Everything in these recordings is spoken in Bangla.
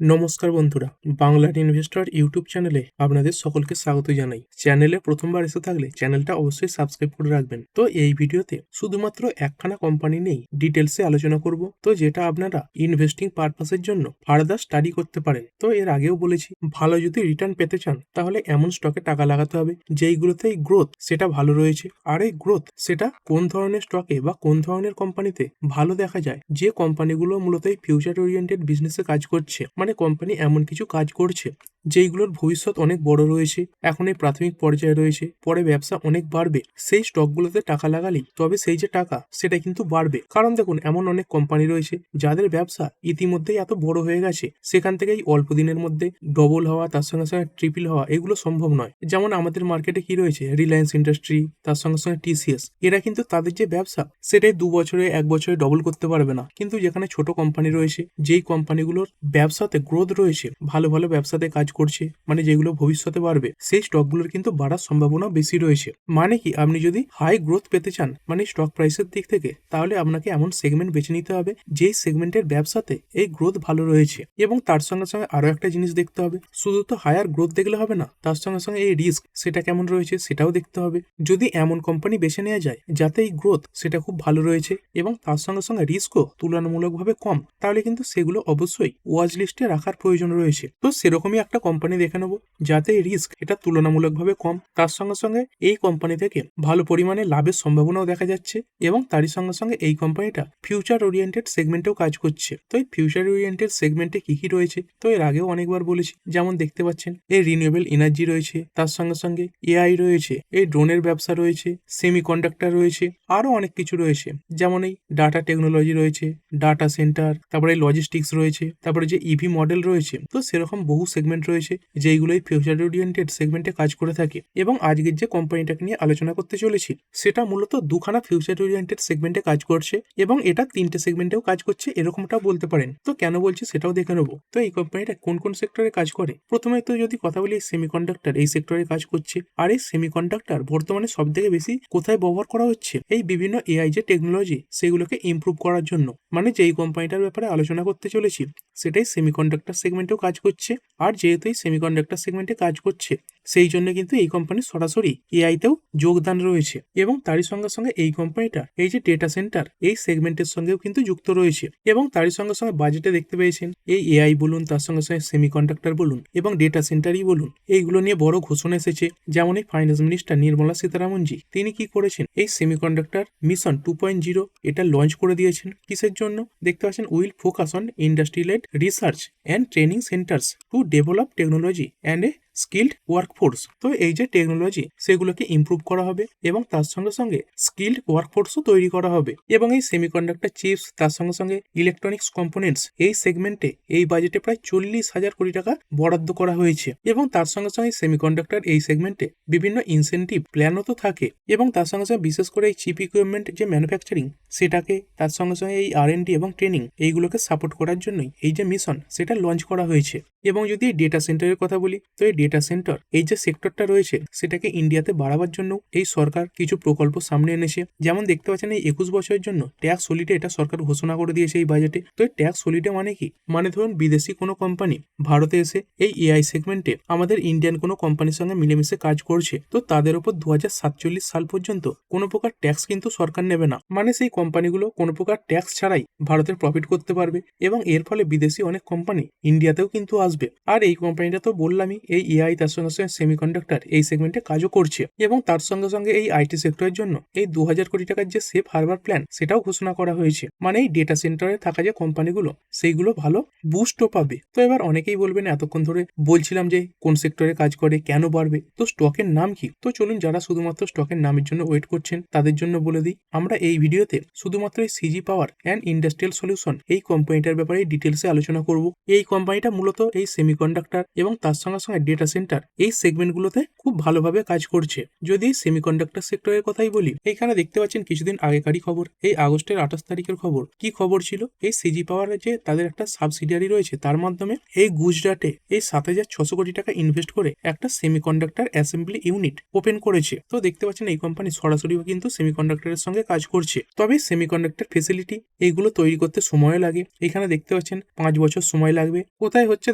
নমস্কার বন্ধুরা, বাংলার ইনভেস্টর ইউটিউব চ্যানেলে আপনাদের সকলকে স্বাগত জানাই। চ্যানেলে প্রথমবার এসে থাকলে চ্যানেলটা অবশ্যই সাবস্ক্রাইব করে রাখবেন। তো এই ভিডিওতে শুধুমাত্র একখানা কোম্পানি নেই, ডিটেলসে আলোচনা করব, তো যেটা আপনারা ইনভেস্টিং পারপাসের জন্য ফার্দার স্টাডি করতে পারেন। তো এর আগেও বলেছি, ভালো যদি রিটার্ন পেতে চান তাহলে এমন স্টকে টাকা লাগাতে হবে যেইগুলোতে গ্রোথ সেটা ভালো রয়েছে। আর এই গ্রোথ সেটা কোন ধরনের স্টকে বা কোন ধরনের কোম্পানিতে ভালো দেখা যায়, যে কোম্পানিগুলো মূলত এই ফিউচার ওরিয়েন্টেড বিজনেসে কাজ করছে, মানে কোম্পানি এমন কিছু কাজ করছে যেইগুলোর ভবিষ্যৎ অনেক বড় রয়েছে, এখন এই প্রাথমিক পর্যায়ে রয়েছে, পরে ব্যবসা অনেক বাড়বে। সেই স্টকগুলোতে টাকা লাগালেই তবে সেই যে টাকা সেটা কিন্তু বাড়বে। কারণ দেখুন, এমন অনেক কোম্পানি রয়েছে যাদের ব্যবসা ইতিমধ্যেই এত বড় হয়ে গেছে, সেখান থেকে এই অল্প দিনের মধ্যে ডবল হওয়া, তার সঙ্গে সঙ্গে ট্রিপল হওয়া এগুলো সম্ভব নয়। যেমন আমাদের মার্কেটে কি রয়েছে, রিলায়েন্স ইন্ডাস্ট্রি, তার সঙ্গে সঙ্গে টিসিএস, এরা কিন্তু তাদের যে ব্যবসা সেটাই 2 বছরে 1 বছরে ডবল করতে পারবে না। কিন্তু যেখানে ছোট কোম্পানি রয়েছে, যেই কোম্পানিগুলোর ব্যবসাতে গ্রোথ রয়েছে, ভালো ভালো ব্যবসাতে কাজ করছে, মানে যেগুলো ভবিষ্যতে বাড়বে, সেই স্টকগুলোর কিন্তু বাড়ার সম্ভাবনা বেশি রয়েছে। মানে কি, আপনি যদি হাই গ্রোথ পেতে চান মানে স্টক প্রাইসের দিক থেকে, তাহলে আপনাকে এমন সেগমেন্ট বেছে নিতে হবে যেই সেগমেন্টের ব্যবসাতে এই গ্রোথ ভালো রয়েছে। এবং তার সঙ্গে সঙ্গে আরো একটা জিনিস দেখতে হবে, শুধু তো হায়ার গ্রোথ দেখলে হবে না, তার সঙ্গে সঙ্গে এই রিস্ক সেটা কেমন রয়েছে সেটাও দেখতে হবে। যদি এমন কোম্পানি বেছে নেওয়া যায় যাতে এই গ্রোথ সেটা খুব ভালো রয়েছে এবং তার সঙ্গে সঙ্গে রিস্কও তুলনামূলকভাবে কম, তাহলে কিন্তু সেগুলো অবশ্যই ওয়াচ লিস্টে রাখার প্রয়োজন রয়েছে। তো সেরকমই একটা কোম্পানি দেখে নেবো যাতে রিস্ক এটা তুলনামূলকভাবে কম, তার সঙ্গে সঙ্গে এই কোম্পানি থেকে ভালো পরিমাণে লাভের সম্ভাবনাও দেখা যাচ্ছে, এবং তারই সঙ্গে সঙ্গে এই কোম্পানিটা ফিউচার ওরিয়েন্টেড সেগমেন্টেও কাজ করছে। তো এই ফিউচার ওরিয়েন্টেড সেগমেন্টে কি কি রয়েছে, তো এর আগেও অনেকবার বলেছি, যেমন দেখতে পাচ্ছেন এই রিনিউয়েবল এনার্জি রয়েছে, তার সঙ্গে সঙ্গে এআই রয়েছে, এই ড্রোনের ব্যবসা রয়েছে, সেমিকন্ডাক্টর রয়েছে, আরো অনেক কিছু রয়েছে। যেমন এই ডাটা টেকনোলজি রয়েছে, ডাটা সেন্টার, তারপরে লজিস্টিক্স রয়েছে, তারপরে যে ইভি মডেল রয়েছে। তো সেরকম বহু সেগমেন্ট রয়েছে যেইগুলো এই ফিউচার ওরিয়েন্টেড সেগমেন্টে কাজ করে থাকে। এবং আজকের যে কোম্পানিটাকে নিয়ে আলোচনা করতে চলেছি, সেটা মূলত দুখানা ফিউচার ওরিয়েন্টেড সেগমেন্টে কাজ করছে, এবং এটা 3টে সেগমেন্টেও কাজ করছে এরকমটাও বলতে পারেন। তো কেন বলছি সেটাও দেখে নেবো। তো এই কোম্পানিটা কোন কোন সেক্টরে কাজ করে, প্রথমে তো যদি কথা বলি, সেমিকন্ডাক্টর এই সেক্টরে কাজ করছে। আর এই সেমিকন্ডাক্টর বর্তমানে সব থেকে বেশি কোথায় ব্যবহার করা হচ্ছে, এই বিভিন্ন এআই যে টেকনোলজি সেগুলোকে ইমপ্রুভ করার জন্য। মানে যেই কোম্পানিটার ব্যাপারে আলোচনা করতে চলেছি সেটাই সেমিকন্ডাক্টর সেগমেন্টেও কাজ করছে। আর যেহেতু এই সেমিকন্ডাক্টর সেগমেন্টে কাজ করছে, সেই জন্য কিন্তু এই কোম্পানি সরাসরি এআইতেও যোগদান রয়েছে। এবং তারই সঙ্গে সঙ্গে এই কোম্পানিটা এই যে ডেটা সেন্টার এই সেগমেন্টের সঙ্গেও কিন্তু যুক্ত রয়েছে। এবং তারই সঙ্গে সঙ্গে বাজেটে দেখতে পেয়েছেন এই এআই বলুন, তার সঙ্গে সঙ্গে সেমিকন্ডাক্টর বলুন এবং ডেটা সেন্টারই বলুন, এইগুলো নিয়ে বড় ঘোষণা এসেছে। যেমন এই ফাইন্যান্স মিনিস্টার নির্মলা সীতারামনজি, তিনি কি করেছেন, এই সেমিকন্ডাক্টর মিশন 2.0 এটা লঞ্চ করে দিয়েছেন। কিসের জন্য, দেখতে পাচ্ছেন, will focus on industry led research and training centres to develop technology and a skilled workforce. তো এই যে টেকনোলজি সেগুলোকে ইমপ্রুভ করা হবে এবং তার সঙ্গে সঙ্গে স্কিল্ড ওয়ার্কফোর্সও তৈরি করা হবে। এবং এই সেমিকন্ডাক্টর চিপস, তার সঙ্গে সঙ্গে ইলেকট্রনিক্স কম্পোনেন্টস এই সেগমেন্টে এই বাজেটে প্রায় 40,000 কোটি টাকা বরাদ্দ করা হয়েছে। এবং তার সঙ্গে সঙ্গে সেমিকন্ডাক্টর এই সেগমেন্টে বিভিন্ন ইনসেন্টিভ প্ল্যানও তো থাকে। এবং তার সঙ্গে সঙ্গে বিশেষ করে এই চিপ ইকুইপমেন্ট যে ম্যানুফ্যাকচারিং সেটাকে, তার সঙ্গে সঙ্গে এই R&D এবং ট্রেনিং এইগুলোকে সাপোর্ট করার জন্যই এই যে মিশন সেটা লঞ্চ করা হয়েছে। এবং যদি এই ডেটা সেন্টারের কথা বলি, তো এই ডেটা সেন্টার এই যে সেক্টরটা রয়েছে সেটাকে ইন্ডিয়াতে বাড়াবার জন্য এই সরকার কিছু প্রকল্প সামনে এনেছে। যেমন দেখতে পাচ্ছেন, এই 21 বছরের জন্য ট্যাক্স হলিডে এটা সরকার ঘোষণা করে দিয়েছে এই বাজেটে। তো এই ট্যাক্স হলিডে মানে কি, মানে ধরুন বিদেশি কোনো কোম্পানি ভারতে এসে এই এআই সেগমেন্টে আমাদের ইন্ডিয়ান কোনো কোম্পানির সঙ্গে মিলেমিশে কাজ করছে, তো তাদের উপর 2047 সাল পর্যন্ত কোনো প্রকার ট্যাক্স কিন্তু সরকার নেবে না। মানে সেই কোম্পানিগুলো কোনো প্রকার ট্যাক্স ছাড়াই ভারতের প্রফিট করতে পারবে, এবং এর ফলে বিদেশি অনেক কোম্পানি ইন্ডিয়াতেও কিন্তু আসবে। আর এই কোম্পানিটা তো বললামই এই এআই, তার সঙ্গে সঙ্গে সেমিকন্ডাক্টর এই সেগমেন্টে কাজও করছে। এবং তার সঙ্গে সঙ্গে এই আইটি সেক্টরের জন্য এই 2000 কোটি টাকার যে সেফ হারবার প্ল্যান সেটাও ঘোষণা করা হয়েছে। মানে এই ডেটা সেন্টারে থাকা যে কোম্পানিগুলো সেইগুলো ভালো বুস্টও পাবে। তো এবার অনেকেই বলবেন, এতক্ষণ ধরে বলছিলাম যে কোন সেক্টরে কাজ করে, কেন বাড়বে, তো স্টকের নাম কি। তো চলুন, যারা শুধুমাত্র স্টকের নামের জন্য ওয়েট করছেন তাদের জন্য বলে দিই, আমরা এই ভিডিওতে শুধুমাত্র এই CG power and industrial solution এই কোম্পানিটার ব্যাপারে ডিটেলসে আলোচনা করব। এই কোম্পানিটা মূলত এই সেমিকন্ডাক্টর এবং তার সঙ্গে সঙ্গে ডেটা ডেটা সেন্টার এই সেগমেন্টগুলোতে খুব ভালোভাবে কাজ করছে। যদি এই সেমিকন্ডাক্টর সেক্টরের কথাই বলি, এইখানে দেখতে পাচ্ছেন কিছুদিন আগেকারই খবর, এই আগস্টের 28 তারিখের খবর। কি খবর ছিল? এই সিজি পাওয়ারের যে তাদের একটা সাবসিডিয়ারি রয়েছে, তার মাধ্যমে এই গুজরাটে এই 7,600 কোটি টাকা ইনভেস্ট করে একটা সেমিকন্ডাক্টর অ্যাসেম্বলি ইউনিট ওপেন করেছে। তো দেখতে পাচ্ছেন এই কোম্পানি সরাসরি কিন্তু সেমিকন্ডাক্টরের সঙ্গে কাজ করছে। তবে সেমিকন্ডাক্টর ফেসিলিটি এইগুলো তৈরি করতে সময় লাগে। এখানে দেখতে পাচ্ছেন 5 বছর সময় লাগবে। কোথায় হচ্ছে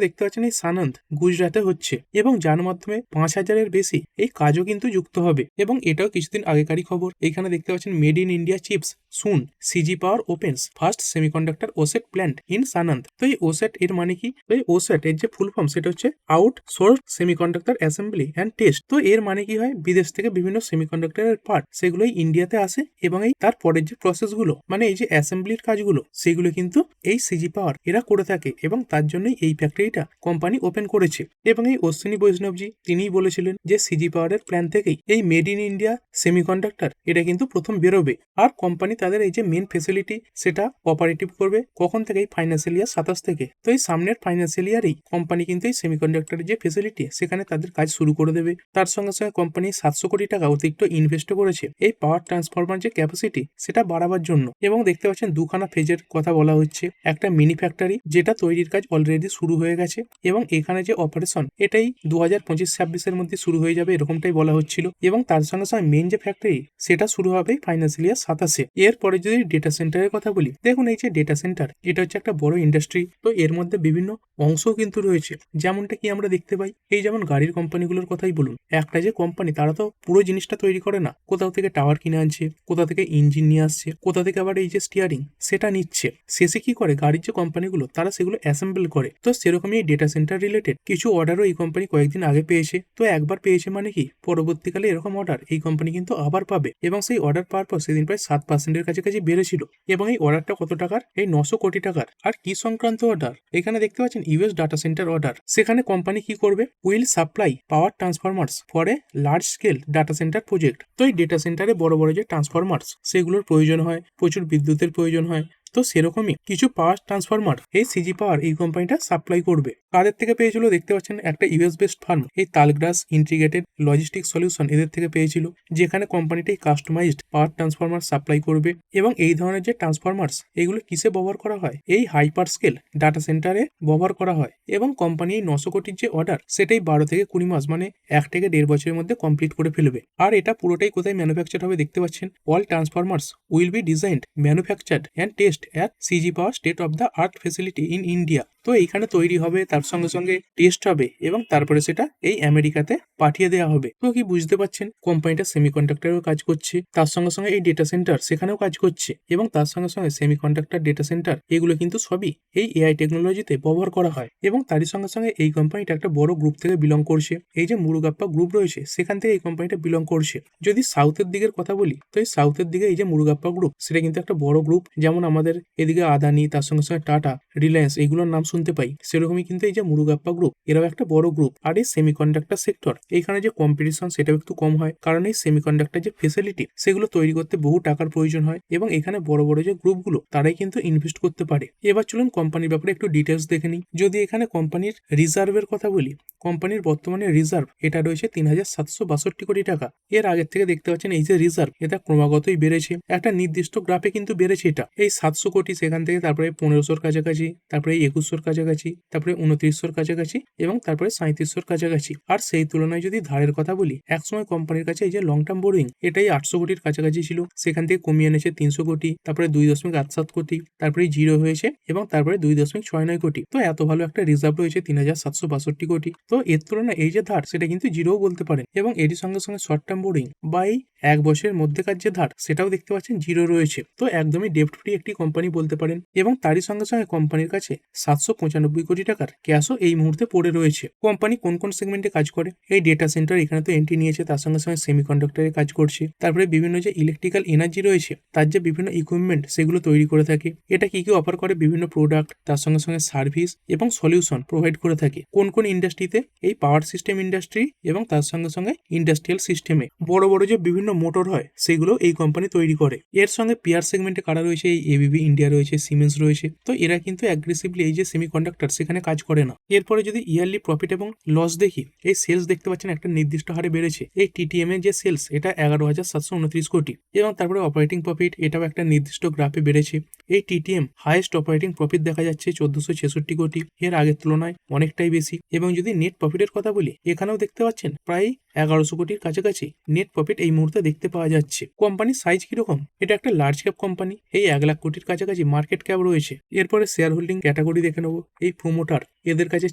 দেখতে পাচ্ছেন এই সানন্দ গুজরাটে হচ্ছে, এবং যার মাধ্যমে 5,000-এর বেশি এই কাজও কিন্তু যুক্ত হবে। এবং এটাও কিছুদিন আগেকারই খবর। এখানে দেখতে পাচ্ছেন made in India chips soon CG power opens first semiconductor OSAT plant in Sanand. তো এই ওসেট এর মানে কি? তো এই ওসেট এর যে ফুল ফর্ম সেটা হচ্ছে outsourced semiconductor assembly and test. তো এর মানে কি হয়, বিদেশ থেকে বিভিন্ন সেমিকন্ডাক্টরের পার্ট সেগুলোই ইন্ডিয়াতে আসে, এবং এই তারপরের যে প্রসেসগুলো মানে এই যে অ্যাসেম্বলির কাজগুলো সেগুলো কিন্তু এই সিজি পাওয়ার এরা করে থাকে, এবং তার জন্যই এই ফ্যাক্টরিটা কোম্পানি ওপেন করেছে। এবং এই অশ্বিনী বৈষ্ণবজি তিনিই বলেছিলেন যে সিজি পাওয়ারের প্ল্যান থেকেই এই মেড ইন ইন্ডিয়া সেমিকন্ডাক্টর এটা কিন্তু প্রথম বেরোবে। আর কোম্পানি তাদের এই যে মেন ফেসিলিটি সেটা অপারেটিভ করবে কখন থেকে? এই ফাইন্যান্সিয়াল ইয়ার 27 থেকে। তো এই সামনের ফাইন্যান্সিয়াল ইয়ারেই কোম্পানি কিন্তু এই সেমিকন্ডাক্টরের যে ফেসিলিটি সেখানে তাদের কাজ শুরু করে দেবে। তার সঙ্গে সঙ্গে কোম্পানি 700 কোটি টাকা অতিরিক্ত ইনভেস্ট করেছে এই পাওয়ার ট্রান্সফরমার যে ক্যাপাসিটি সেটা বাড়াবার জন্য। এবং দেখতে পাচ্ছেন দুখানা ফেজের কথা বলা হচ্ছে। একটা মিনি ফ্যাক্টরি যেটা তৈরির কাজ অলরেডি শুরু হয়ে গেছে, এবং এখানে যে অপারেশন এটাই 2025-26-এর মধ্যে শুরু হয়ে যাবে এরকমটাই বলা হচ্ছিল। এবং তার সঙ্গে সঙ্গে মেন যে ফ্যাক্টরি সেটা শুরু হবে ফাইন্যান্সিয়াল ইয়ার 27-এ। এরপরে যদি ডেটা সেন্টারের কথা বলি, দেখুন এই যে ডেটা সেন্টার এটা হচ্ছে একটা বড় ইন্ডাস্ট্রি। তো এর মধ্যে বিভিন্ন অংশও কিন্তু রয়েছে, যেমনটা কি আমরা দেখতে পাই এই যেমন গাড়ির কোম্পানিগুলোর কথাই বলুন। একটা যে কোম্পানি তারা তো পুরো জিনিসটা তৈরি করে না, কোথাও থেকে টাওয়ার কিনে আনছে, কোথা থেকে ইঞ্জিন নিয়ে আসছে, কোথা থেকে আবার এই যে স্টিয়ারিং সেটা নিচ্ছে। শেষে কি করে গাড়ির যে কোম্পানিগুলো তারা সেগুলো অ্যাসেম্বল করে। তো সেরকমই এই ডেটা সেন্টার রিলেটেড কিছু অর্ডারও এই কোম্পানি কয়েকদিন আগে পেয়েছে। তো একবার পেয়েছে মানে কি পরবর্তীকালে এরকম অর্ডার এই কোম্পানি কিন্তু আবার পাবে, এবং সেই অর্ডার পাওয়ার পর সেদিন প্রায় 7%-এর কাছাকাছি বেড়েছিল। এবং এই অর্ডারটা কত টাকার? এই 900 কোটি টাকার। আর কি সংক্রান্ত অর্ডার? এখানে দেখতে পাচ্ছেন ইউএস ডাটা সেন্টার অর্ডার। সেখানে কোম্পানি কি করবে? Will supply power Transformers for a large scale data centre project. তো এই ডেটা সেন্টারে বড় বড় যে ট্রান্সফরমার্স সেগুলোর প্রয়োজন হয়, প্রচুর বিদ্যুতের প্রয়োজন হয়। তো সেরকমই কিছু পাওয়ার ট্রান্সফরমার এই সিজি পাওয়ার এই কোম্পানিটা সাপ্লাই করবে। কাদের থেকে পেয়েছিল? দেখতে পাচ্ছেন একটা ইউএস বেসড ফার্ম এই তালগ্রাস ইন্টিগ্রেটেড লজিস্টিক সলিউশন এদের থেকে পেয়েছিল, যেখানে কোম্পানিটি কাস্টমাইজড পাওয়ার ট্রান্সফরমার সাপ্লাই করবে। এবং এই ধরনের যে ট্রান্সফরমার্স এগুলো কিসে ব্যবহার করা হয়? এই হাইপার স্কেল ডাটা সেন্টারে ব্যবহার করা হয়। এবং কোম্পানি এই 900 কোটির যে অর্ডার সেটাই 12 থেকে 20 মাস মানে 1 থেকে 1.5 বছরের মধ্যে কমপ্লিট করে ফেলবে। আর এটা পুরোটাই কোথায় ম্যানুফ্যাকচার হবে? দেখতে পাচ্ছেন all Transformers will be designed manufactured and test at CG Power State of the Art Facility in India। তো এইখানে তৈরি হবে, তার সঙ্গে সঙ্গে টেস্ট হবে, এবং তারপরে সেটা এই আমেরিকাতে পাঠিয়ে দেওয়া হবে। তো কি বুঝতে পারছেন কোম্পানিটা সেমিকন্ডাক্টরেও কাজ করছে, তার সঙ্গে সঙ্গে এই ডেটা সেন্টার সেখানেও কাজ করছে, এবং তার সঙ্গে সঙ্গে সেমিকন্ডাক্টর ডেটা সেন্টার এগুলো কিন্তু সবই এই এআই টেকনোলজিতে ব্যবহার করা হয়। এবং তারই সঙ্গে সঙ্গে এই কোম্পানিটা একটা বড় গ্রুপ থেকে বিলং করছে। এই যে মুরুগাপ্পা গ্রুপ রয়েছে সেখান থেকে এই কোম্পানিটা বিলং করছে। যদি সাউথের দিকের কথা বলি, তো এই সাউথের দিকে এই যে মুরুগাপ্পা গ্রুপ সেটা কিন্তু একটা বড় গ্রুপ। যেমন আমাদের এদিকে আদানি, তার সঙ্গে সঙ্গে টাটা, রিলায়েন্স এইগুলোর নাম শুনতে পাই, সেরকমই কিন্তু এই যে মুরুগাপ্পা গ্রুপ এরাও একটা বড় গ্রুপ। আর এই সেমিকন্ডাক্টর সেক্টর এইখানে যে কম্পিটিশন সেটাও একটু কম হয়, কারণ এই সেমিকন্ডাক্টর যে ফেসিলিটি সেগুলো তৈরি করতে বহু টাকার প্রয়োজন হয়, এবং এখানে বড় বড় যে গ্রুপগুলো তারাই কিন্তু ইনভেস্ট করতে পারে। এবার চলুন কোম্পানির ব্যাপারে একটু ডিটেলস দেখে নিই। যদি এখানে কোম্পানির রিজার্ভের কথা বলি, কোম্পানির বর্তমানে রিজার্ভ এটা রয়েছে 3,762 কোটি টাকা। এর আগের থেকে দেখতে পাচ্ছেন এই যে রিজার্ভ এটা ক্রমাগতই বেড়েছে, একটা নির্দিষ্ট গ্রাফে কিন্তু বেড়েছে। এটা এই 700 কোটি, সেখান থেকে তারপরে 1500-র কাছাকাছি, তারপরে 2100-র কাছাকাছি, তারপরে 2900-র কাছাকাছি, এবং তারপরে 3700-র কাছাকাছি। আর সেই তুলনায় যদি ধারের কথা বলি, একসময় কোম্পানির কাছে এই যে লং টার্ম বোরিং এটাই 800 কোটির কাছাকাছি ছিল, সেখান থেকে কমিয়ে এনেছে 300 কোটি, তারপরে 2.87 কোটি, তারপরে জিরো হয়েছে, এবং তারপরে 2.69 কোটি। তো এত ভালো একটা রিজার্ভ রয়েছে 3,762 কোটি। তো এর তুলনায় এই যে ধার সেটা কিন্তু জিরোও বলতে পারেন। এবং এরই সঙ্গে সঙ্গে শর্ট টার্ম বোরিং বা এই 1 বছরের মধ্যেকার যে ধার সেটাও দেখতে পাচ্ছেন জিরো রয়েছে। তো একদমই ডেপ্ট ফ্রি একটি কোম্পানি বলতে পারেন। এবং তারই সঙ্গে সঙ্গে কোম্পানির কাছে 795 কোটি টাকার ক্যাশও এই মুহূর্তে পড়ে রয়েছে। কোম্পানি কোন কোন সেগমেন্টে কাজ করে? এই ডেটা সেন্টার এখানে তো এন্ট্রি নিয়েছে, তার সঙ্গে সঙ্গে সেমিকন্ডাক্টরে কাজ করছে, তারপরে বিভিন্ন যে ইলেকট্রিক্যাল এনার্জি রয়েছে তার যে বিভিন্ন ইকুইপমেন্ট সেগুলো তৈরি করে থাকে। এটা কি কি অফার করে? বিভিন্ন প্রোডাক্ট, তার সঙ্গে সঙ্গে সার্ভিস এবং সলিউশন প্রোভাইড করে থাকে। কোন কোন ইন্ডাস্ট্রিতে? এই পাওয়ার সিস্টেম ইন্ডাস্ট্রি এবং তার সঙ্গে সঙ্গে ইন্ডাস্ট্রিয়াল সিস্টেমে বড় বড় যে বিভিন্ন বিভিন্ন মোটর হয় সেগুলো এই কোম্পানি তৈরি করে। এর সঙ্গে পিয়ার সেগমেন্টে কারা রয়েছে, এই এবিবি ইন্ডিয়া রয়েছে, সিমেন্স রয়েছে। তো এরা কিন্তু অ্যাগ্রেসিভলি এই যে সেমিকন্ডাক্টর সেখানে কাজ করে না। এরপরে যদি ইয়ারলি প্রফিট এবং লস দেখি, এই সেলস দেখতে পাচ্ছেন একটা নির্দিষ্ট হারে বেড়েছে। এই টিটিএম এর যে সেলস এটা 11,729 কোটি, এবং তারপরে অপারেটিং প্রফিট এটাও একটা নির্দিষ্ট গ্রাফে বেড়েছে। এই টিটিএম হাইয়েস্ট অপারেটিং প্রফিট দেখা যাচ্ছে 1466 কোটি, এর আগের তুলনায় অনেকটাই বেশি। এবং যদি নেট প্রফিটের কথা বলি, এখানেও দেখতে পাচ্ছেন প্রায় 1100 কোটির কাছাকাছি নেট প্রফিট এই মুহূর্তে দেখতে পাওয়া যাচ্ছে। কোম্পানির সাইজ কিরকম, এটা একটা লার্জ ক্যাপ কোম্পানি, এই 1 লাখ কোটির কাছাকাছি মার্কেট ক্যাপ রয়েছে। এরপরে শেয়ার হোল্ডিং ক্যাটাগরি দেখে নেবো। এই প্রোমোটার এদের কাছে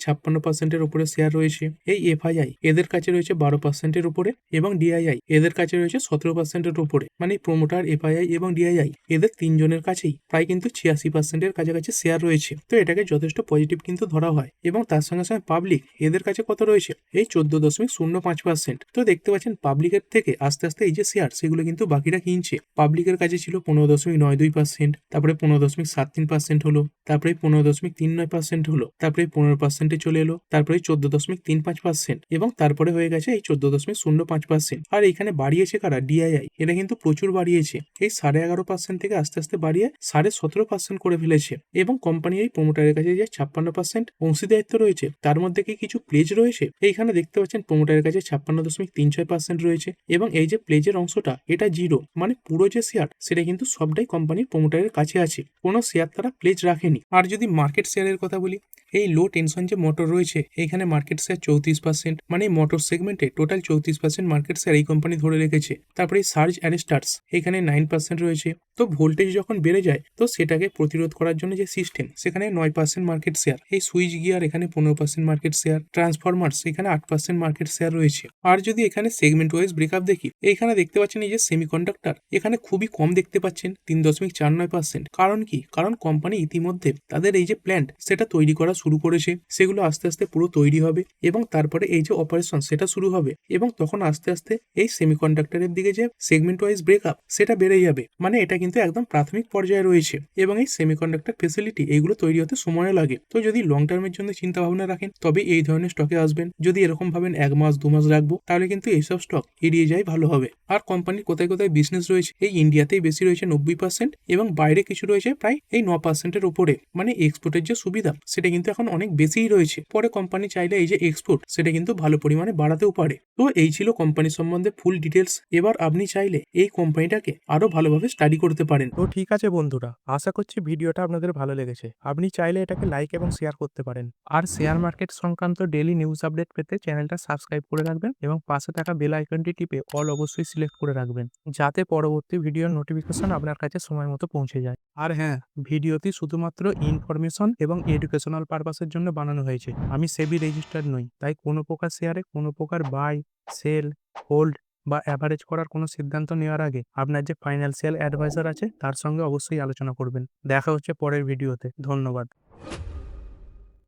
56%-এর উপরে শেয়ার রয়েছে। এই এফআইআই এদের কাছে রয়েছে 12%-এর উপরে, এবং ডিআইআই এদের কাছে রয়েছে 17%-এর উপরে। মানে প্রোমোটার, এফআইআই এবং ডিআইআই এদের তিনজনের কাছেই প্রায় কিন্তু 86%-এর কাছাকাছি শেয়ার রয়েছে। তো এটাকে যথেষ্ট পজিটিভ কিন্তু ধরা হয়। এবং তার সঙ্গে সঙ্গে পাবলিক এদের কাছে কত রয়েছে, এই 14.05%। তো দেখতে পাচ্ছেন পাবলিকের থেকে আস্তে আস্তে এই যে শেয়ার সেগুলো কিন্তু বাকিরা কিনছে। পাবলিকের কাছে ছিল 15.92%, তারপরে 15.73% হলো, তারপরে 15.39% হলো, তারপরে 15%-এ চলে এলো, তারপরে 14.35%, এবং তারপরে হয়ে গেছে এই 14.05%। আর এখানে বাড়িয়েছে কারা, ডিআইআই, এটা কিন্তু প্রচুর বাড়িয়েছে। এই 11.5% থেকে আস্তে আস্তে বাড়িয়ে 17.5% করে ফেলেছে। এবং কোম্পানির এই প্রোমোটারের কাছে যে 56% অংশীদারিত্ব রয়েছে, তার মধ্যে কি কিছু প্লেজ রয়েছে। এইখানে দেখতে পাচ্ছেন প্রোমোটারের কাছে 56.36% রয়েছে, এবং এই যে প্লেজের অংশটা এটা জিরো, মানে পুরো যে শেয়ার সেটা কিন্তু সবটাই কোম্পানির প্রোমোটারের কাছে আছে, কোনো শেয়ার তারা প্লেজ রাখেনি। আর যদি মার্কেট শেয়ারের কথা বলি, এই লো টেনশন যে মোটর রয়েছে এখানে মার্কেট শেয়ার 34%, মানে এই মোটর সেগমেন্টে টোটাল 34% মার্কেট শেয়ার এই কোম্পানি ধরে রেখেছে। তারপরে সার্জ অ্যারেস্টার্স এখানে 9% রয়েছে। তো ভোল্টেজ যখন বেড়ে যায় তো সেটাকে প্রতিরোধ করার জন্য যে সিস্টেম, সেখানে 9% মার্কেট শেয়ার। এই সুইচ গিয়ার এখানে 15% মার্কেট শেয়ার। ট্রান্সফরমার্স এখানে 8% মার্কেট শেয়ার রয়েছে। আর যদি এখানে সেগমেন্ট ওয়াইজ ব্রেকআপ দেখি, এইখানে দেখতে পাচ্ছেন এই যে সেমিকন্ডাক্টর এখানে খুবই কম দেখতে পাচ্ছেন, 3.49%। কারণ কি, কারণ কোম্পানি ইতিমধ্যে তাদের এই যে প্ল্যান্ট সেটা তৈরি করা শুরু করেছে, সেগুলো আস্তে আস্তে পুরো তৈরি হবে, এবং তারপরে এই যে অপারেশন সেটা শুরু হবে, এবং তখন আস্তে আস্তে এই সেমিকন্ডাক্টরের দিকে যে সেগমেন্ট ওয়াইজ ব্রেকআপ সেটা বেড়ে যাবে। মানে এটা কিন্তু একদম প্রাথমিক পর্যায়ে রয়েছে, এবং এই সেমিকন্ডাক্টর ফেসিলিটি এইগুলো তৈরি হতে সময় লাগে। তো যদি লং টার্মের জন্য চিন্তা ভাবনা রাখেন তবে এই ধরনের স্টকে আসবেন। যদি এরকম ভাবেন 1 মাস 2 মাস রাখবো, তাহলে কিন্তু এইসব স্টক এড়িয়ে যায় ভালো হবে। আর কোম্পানির কোথায় কোথায় বিজনেস রয়েছে, এই ইন্ডিয়াতেই বেশি রয়েছে 90%, এবং বাইরে কিছু রয়েছে প্রায় এই 9%-এর উপরে। মানে এক্সপোর্টের যে সুবিধা সেটা কিন্তু এখন অনেক বেশিই রয়েছে। পরে কোম্পানি চাইলে এই যে এক্সপোর্ট সেটা কিন্তু ভালো পরিমাণে বাড়াতেও পারে। তো এই ছিল কোম্পানি সম্বন্ধে ফুল ডিটেলস। এবার আপনি চাইলে এই কোম্পানিটাকে আরো ভালোভাবে স্টাডি করতে পারেন। তো ঠিক আছে বন্ধুরা, আশা করছি ভিডিওটা আপনাদের ভালো লেগেছে। আপনি চাইলে এটাকে লাইক এবং শেয়ার করতে পারেন। আর শেয়ার মার্কেট সংক্রান্ত ডেইলি নিউজ আপডেট পেতে চ্যানেলটা সাবস্ক্রাইব করে রাখবেন, এবং পাশে থাকা বেল আইকনটি টিপে অল অবশ্যই সিলেক্ট করে রাখবেন, যাতে পরবর্তী ভিডিওর নোটিফিকেশন আপনার কাছে সময় মতো পৌঁছে যায়। আর হ্যাঁ, ভিডিওটি শুধুমাত্র ইনফরমেশন এবং এডুকেশনাল পারপাসের জন্য বানানো হয়েছে। আমি সেবি রেজিস্টার্ড নই, তাই কোনো প্রকার শেয়ারে কোনো প্রকার বাই, সেল, হোল্ড বা অ্যাভারেজ করার কোনো সিদ্ধান্ত নেওয়ার আগে আপনার যে ফাইন্যান্সিয়াল অ্যাডভাইজার আছে তার সঙ্গে অবশ্যই আলোচনা করবেন। দেখা হচ্ছে পরের ভিডিওতে। ধন্যবাদ।